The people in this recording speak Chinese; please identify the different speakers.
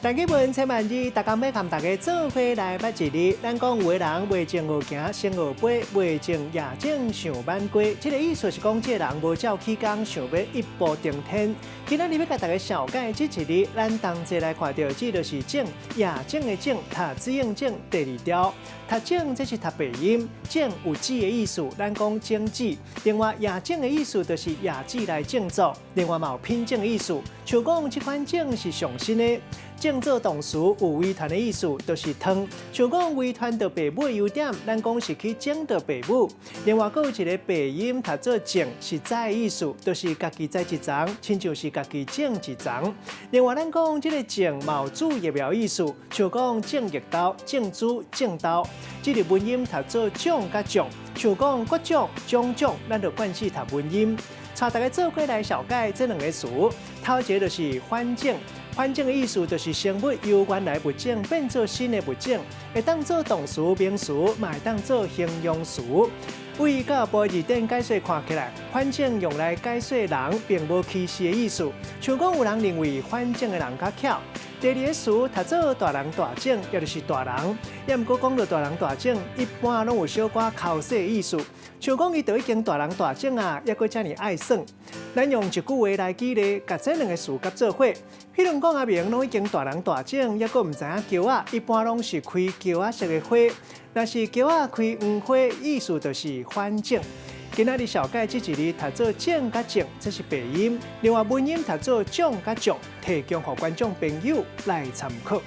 Speaker 1: 大家问千万字，大家要和大家做伙来捌一日。咱讲有的人未正学行，先学飞；未正夜正想晚归。这个意思是讲，这个人无照起工，想要一步登天。今仔日要甲大家小解这一日，咱同齐来看到，这就是正夜正的正，读字用正第二条。读正这是读白音，正有字的意思，咱讲正字。另外夜正的意思就是夜字来正做，另外嘛有偏正的意思，像讲这款正是上新的。正做动词有围团的意思，就是汤。像讲围团的爸母优点，咱讲是去整到爸母。另外，还有一个白音，读做正是在的意思，就是家己在一桩，亲像是家己整一桩。另外，咱讲这个正嘛有主业表意思，像讲正业刀、正主、正刀。这个文音读做奖甲奖，像讲国奖、奖奖，咱就惯势读文音。带大家做过来小解这两个词，头一个就是反正。反正的意思就是生物由原来物种变做新的物种，会当做动词、名词，嘛会当做形容词。为到背字典解说看起来，反正用来解说人并无歧视的意思，像讲有人认为反正的人较巧。第二个词读做大人大种，也就是大人。也毋过讲到大人大种，一般拢有小寡口舌的意思，像讲伊都已经大人大种啊，抑阁遮尔爱耍。咱用一句话来举例，甲这两个词合做伙。譬如讲阿明拢已经大人大种，抑阁毋知影桥仔，一般拢是开桥仔色的花。若是桥仔开黄花，意思就是反正。今仔日小解这一日读做正甲正，这是白音；另外文音读做奖甲奖，提供予观众朋友来参考。